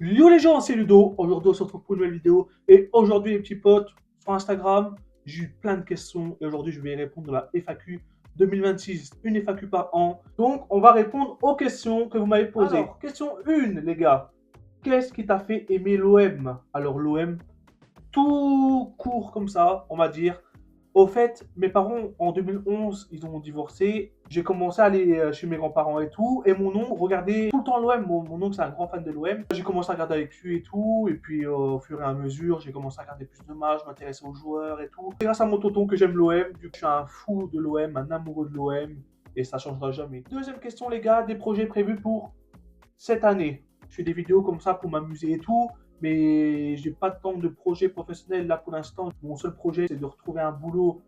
Yo les gens, c'est Ludo. Aujourd'hui, on se retrouve pour une nouvelle vidéo. Et aujourd'hui, les petits potes, sur Instagram, j'ai eu plein de questions. Et aujourd'hui, je vais répondre à la FAQ 2026. Une FAQ par an. Donc, on va répondre aux questions que vous m'avez posées. Alors, question 1, les gars. Qu'est-ce qui t'a fait aimer l'OM? Alors, l'OM, tout court comme ça, on va dire. Au fait, mes parents, en 2011, ils ont divorcé. J'ai commencé à aller chez mes grands-parents et tout. Et mon oncle regardait tout le temps l'OM. Mon oncle, c'est un grand fan de l'OM. J'ai commencé à regarder avec lui et tout. Et puis, au fur et à mesure, j'ai commencé à regarder plus de matchs, m'intéresser aux joueurs et tout. C'est grâce à mon tonton que j'aime l'OM. Du coup, je suis un fou de l'OM, un amoureux de l'OM. Et ça changera jamais. Deuxième question, les gars, des projets prévus pour cette année. Je fais des vidéos comme ça pour m'amuser et tout, mais j'ai pas tant de projets professionnels là pour l'instant. Mon seul projet, c'est de retrouver un boulot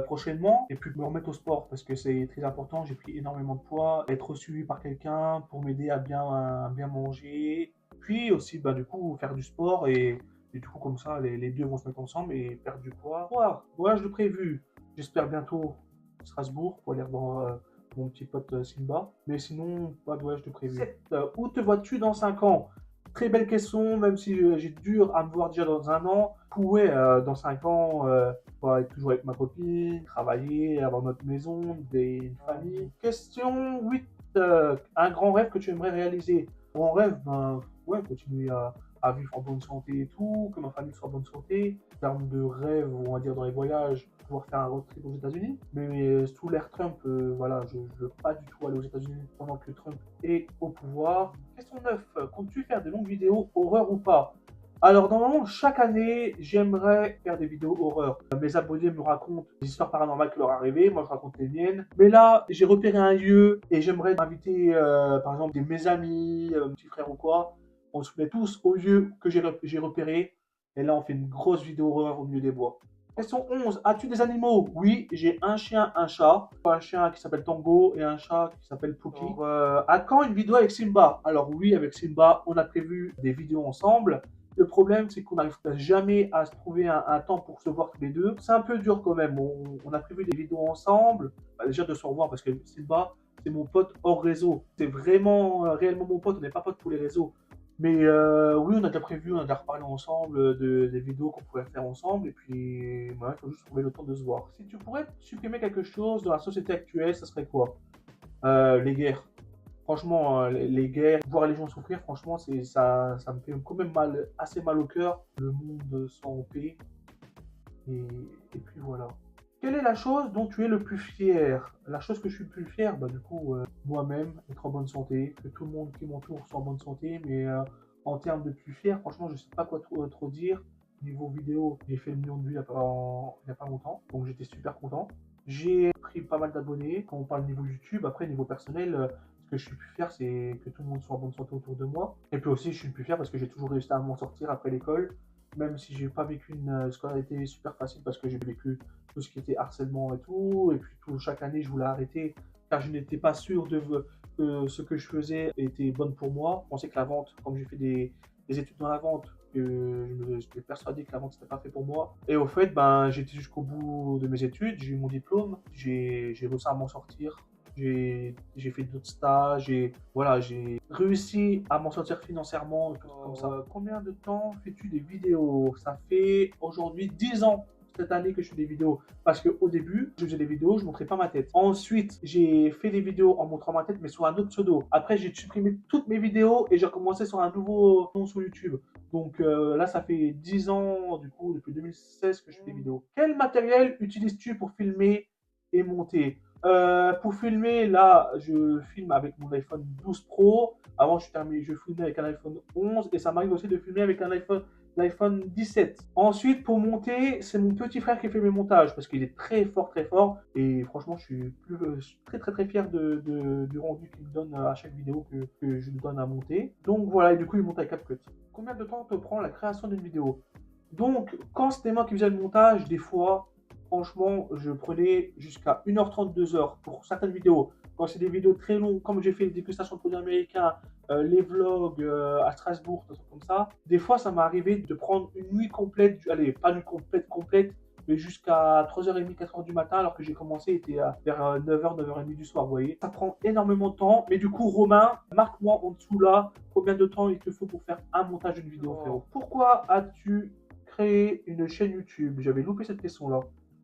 prochainement et puis me remettre au sport parce que c'est très important. J'ai pris énormément de poids, être suivi par quelqu'un pour m'aider à bien manger, puis aussi bah, du coup faire du sport et du coup comme ça les deux vont se mettre ensemble et perdre du poids. Voyage de prévu, j'espère bientôt Strasbourg pour aller voir mon petit pote Simba. Mais sinon, pas de voyage de prévu. Où te vois-tu dans 5 ans? Très belle question, même si j'ai dur à me voir déjà dans un an. Ouais, dans 5 ans, être toujours avec ma copine, travailler, avoir notre maison, une famille. Question 8. Un grand rêve que tu aimerais réaliser? Grand rêve, ben, ouais, continuer à vivre en bonne santé et tout, que ma famille soit en bonne santé. En termes de rêve, on va dire dans les voyages, pouvoir faire un road trip aux États-Unis. Mais sous l'ère Trump, voilà, je ne veux pas du tout aller aux États-Unis pendant que Trump est au pouvoir. Question 9. Comptes-tu faire des longues vidéos horreur ou pas? Alors, normalement, chaque année, j'aimerais faire des vidéos horreur. Mes abonnés me racontent des histoires paranormales qui leur arrivées, moi je raconte les miennes. Mais là, j'ai repéré un lieu et j'aimerais inviter, par exemple, mes amis, mon petit frère ou quoi. On se met tous au lieu que j'ai repéré. Et là, on fait une grosse vidéo horreur au milieu des bois. Question 11. As-tu des animaux? Oui, j'ai un chien, un chat. Un chien qui s'appelle Tango et un chat qui s'appelle Pookie. À quand une vidéo avec Simba? Alors oui, avec Simba, on a prévu des vidéos ensemble. Le problème, c'est qu'on n'arrive jamais à se trouver un temps pour se voir tous les deux. C'est un peu dur quand même. On a prévu des vidéos ensemble. Bah, déjà de se revoir parce que Simba, c'est mon pote hors réseau. C'est vraiment, réellement mon pote. On n'est pas potes pour les réseaux. Mais oui, on a déjà prévu, on a déjà reparlé ensemble des vidéos qu'on pourrait faire ensemble. Et puis, voilà, il faut juste trouver le temps de se voir. Si tu pourrais supprimer quelque chose dans la société actuelle, ça serait quoi? Les guerres. Franchement, les guerres, voir les gens souffrir, franchement, ça me fait quand même mal, assez mal au cœur. Le monde sans paix. Et, et puis voilà. Quelle est la chose dont tu es le plus fier? La chose que je suis le plus fier, bah, du coup, moi-même, être en bonne santé, que tout le monde qui m'entoure soit en bonne santé, mais en termes de plus fier, franchement, je ne sais pas quoi trop dire. Niveau vidéo, j'ai fait le million de vues il y a pas longtemps, donc j'étais super content. J'ai pris pas mal d'abonnés. Quand on parle niveau YouTube, après, niveau personnel, ce que je suis plus fier, c'est que tout le monde soit en bonne santé autour de moi. Et puis aussi, je suis le plus fier parce que j'ai toujours réussi à m'en sortir après l'école, même si j'ai pas vécu une scolarité super facile parce que j'ai vécu tout ce qui était harcèlement et tout. Et puis chaque année, je voulais arrêter car je n'étais pas sûr que ce que je faisais était bonne pour moi. Je pensais que la vente, comme j'ai fait des études dans la vente, que j'étais persuadé que la vente c'était pas fait pour moi. Et au fait, ben, j'étais jusqu'au bout de mes études, j'ai eu mon diplôme, j'ai réussi à m'en sortir. J'ai fait d'autres stages et voilà, j'ai réussi à m'en sortir financièrement et tout comme ça. Combien de temps fais-tu des vidéos? Ça fait aujourd'hui 10 ans cette année que je fais des vidéos. Parce qu'au début, je faisais des vidéos, je ne montrais pas ma tête. Ensuite, j'ai fait des vidéos en montrant ma tête, mais sur un autre pseudo. Après, j'ai supprimé toutes mes vidéos et j'ai recommencé sur un nouveau nom sur YouTube. Donc là, ça fait 10 ans, du coup, depuis 2016 que je fais des vidéos. Quel matériel utilises-tu pour filmer et monter? Pour filmer, là, je filme avec mon iPhone 12 Pro. Avant, je filmais avec un iPhone 11 et ça m'arrive aussi de filmer avec l'iPhone 17. Ensuite, pour monter, c'est mon petit frère qui fait mes montages parce qu'il est très fort, très fort. Et franchement, je suis très, très, très fier du rendu qu'il me donne à chaque vidéo que je lui donne à monter. Donc voilà, et du coup, il monte avec CapCut. Combien de temps te prend la création d'une vidéo? Donc, quand c'était moi qui faisais le montage, des fois, franchement, je prenais jusqu'à 1h30, 2h pour certaines vidéos. Quand c'est des vidéos très longues, comme j'ai fait les dégustations de produits américains, les vlogs à Strasbourg, des trucs comme ça, des fois, ça m'est arrivé de prendre une nuit complète, allez, pas une nuit complète, complète, mais jusqu'à 3h30, 4h du matin, alors que j'ai commencé, était vers 9h, 9h30 du soir, vous voyez. Ça prend énormément de temps, mais du coup, Romain, marque-moi en dessous là, combien de temps il te faut pour faire un montage d'une vidéo, frérot. Pourquoi as-tu créé une chaîne YouTube? J'avais loupé cette question-là.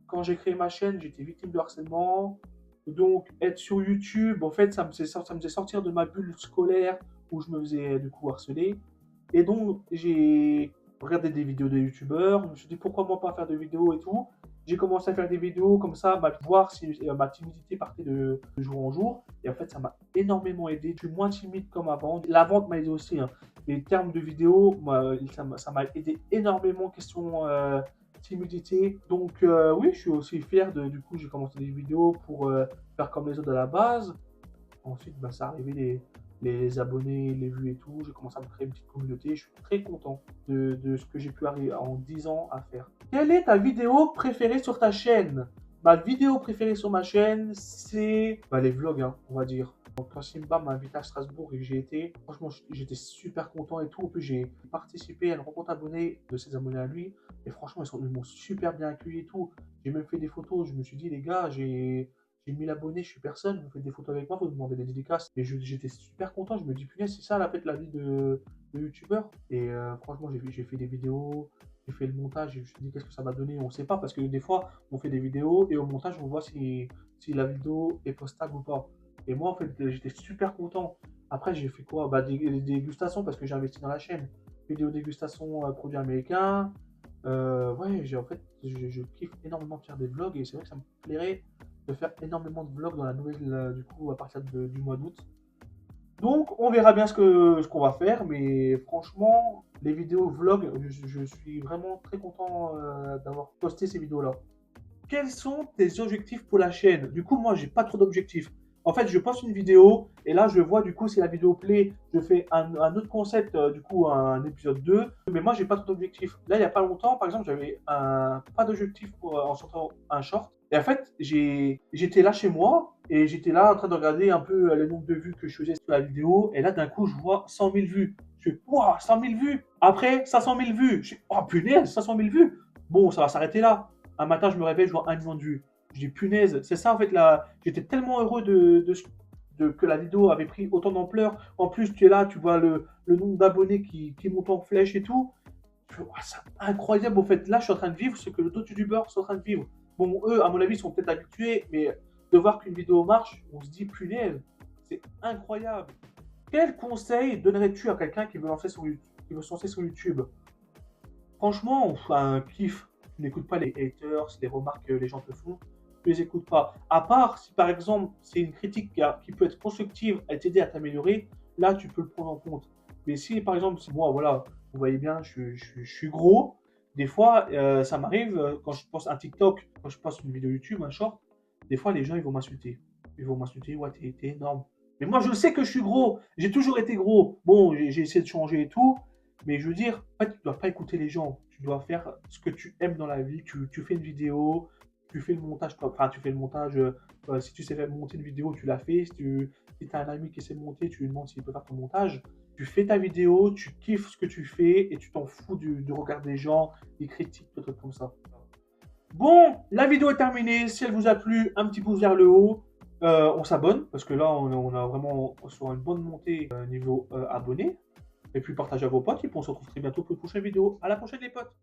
Quand j'ai créé ma chaîne, j'étais victime de harcèlement. Donc, être sur YouTube, en fait, ça me faisait sortir de ma bulle scolaire où je me faisais du coup harceler. Et donc, j'ai regardé des vidéos de youtubeurs. Je me suis dit, pourquoi moi pas faire de vidéos et tout. J'ai commencé à faire des vidéos comme ça, voir si ma timidité partait de jour en jour. Et en fait, ça m'a énormément aidé. Je suis moins timide comme avant. La vente m'a aidé aussi, hein. Les termes de vidéo, moi, ça m'a aidé énormément question timidité. Donc oui, je suis aussi fier du coup, j'ai commencé des vidéos pour faire comme les autres à la base. Ensuite, bah, ça arrivait les abonnés, les vues et tout. J'ai commencé à me créer une petite communauté. Je suis très content de ce que j'ai pu arriver en 10 ans à faire. Quelle est ta vidéo préférée sur ta chaîne? Ma vidéo préférée sur ma chaîne, c'est les vlogs, hein, on va dire. Donc, quand Simba m'a invité à Strasbourg et que j'y étais, franchement, j'étais super content et tout. En plus, j'ai participé à une rencontre abonnée de ses abonnés à lui. Et franchement, ils m'ont super bien accueilli et tout. J'ai même fait des photos. Je me suis dit, les gars, j'ai 1000 abonnés, je suis personne, vous faites des photos avec moi, vous demandez des dédicaces. Et j'étais super content, je me dis, punaise, c'est ça la fête, la vie de youtubeur. Et franchement, j'ai fait des vidéos, j'ai fait le montage, et je me suis dit, qu'est-ce que ça va donner? On sait pas, parce que des fois, on fait des vidéos, et au montage, on voit si la vidéo est postable ou pas. Et moi, en fait, j'étais super content. Après, j'ai fait quoi? Des dégustations, parce que j'ai investi dans la chaîne. Vidéo dégustation produits américains. Ouais, en fait, je kiffe énormément de faire des vlogs, et c'est vrai que ça me plairait de faire énormément de vlogs dans la nouvelle, du coup, à partir du mois d'août. Donc, on verra bien ce qu'on va faire, mais franchement, les vidéos vlogs, je suis vraiment très content d'avoir posté ces vidéos-là. Quels sont tes objectifs pour la chaîne? Du coup, moi, j'ai pas trop d'objectifs. En fait, je poste une vidéo et là, je vois du coup si la vidéo plaît, je fais un autre concept, du coup, un épisode 2. Mais moi, j'ai pas trop d'objectifs. Là, il y a pas longtemps, par exemple, j'avais pas d'objectif pour en sortant un short. Et en fait, j'étais là chez moi et j'étais là en train de regarder un peu le nombre de vues que je faisais sur la vidéo. Et là, d'un coup, je vois 100 000 vues. Je fais, waouh, 100 000 vues. Après, 500 000 vues. Je fais, oh punaise, 500 000 vues. Bon, ça va s'arrêter là. Un matin, je me réveille, je vois 1 million de vues. Je dis punaise, c'est ça en fait là. J'étais tellement heureux que la vidéo avait pris autant d'ampleur. En plus, tu es là, tu vois le nombre d'abonnés qui monte en flèche et tout. Je fais, oh, c'est incroyable en fait. Là, je suis en train de vivre ce que d'autres youtubeurs sont en train de vivre. Bon, eux, à mon avis, sont peut-être habitués, mais de voir qu'une vidéo marche, on se dit punaise, c'est incroyable. Quel conseil donnerais-tu à quelqu'un qui veut qui veut se lancer sur YouTube? Franchement, on fait un kiff. Tu n'écoutes pas les haters, les remarques que les gens te font. Tu les écoutes pas. À part si par exemple c'est une critique qui peut être constructive et t'aider à t'améliorer, là tu peux le prendre en compte. Mais si par exemple, si moi, voilà, vous voyez bien, je suis gros, des fois ça m'arrive quand je poste un TikTok, quand je poste une vidéo YouTube, un short, des fois les gens ils vont m'insulter. Ils vont m'insulter, ouais, t'es énorme. Mais moi je sais que je suis gros, j'ai toujours été gros. Bon, j'ai essayé de changer et tout, mais je veux dire, en fait, tu dois pas écouter les gens. Tu dois faire ce que tu aimes dans la vie. Tu fais une vidéo, tu fais le montage. Enfin, tu fais le montage. Si tu sais faire monter une vidéo, tu la fais. Si as un ami qui sait monter, tu lui demandes s'il peut faire ton montage. Tu fais ta vidéo, tu kiffes ce que tu fais et tu t'en fous du regard des gens, des critiques, des trucs comme ça. Bon, la vidéo est terminée. Si elle vous a plu, un petit pouce vers le haut. On s'abonne parce que là, on a vraiment sur une bonne montée niveau abonnés. Et puis partagez à vos potes et puis on se retrouve très bientôt pour une prochaine vidéo. À la prochaine les potes!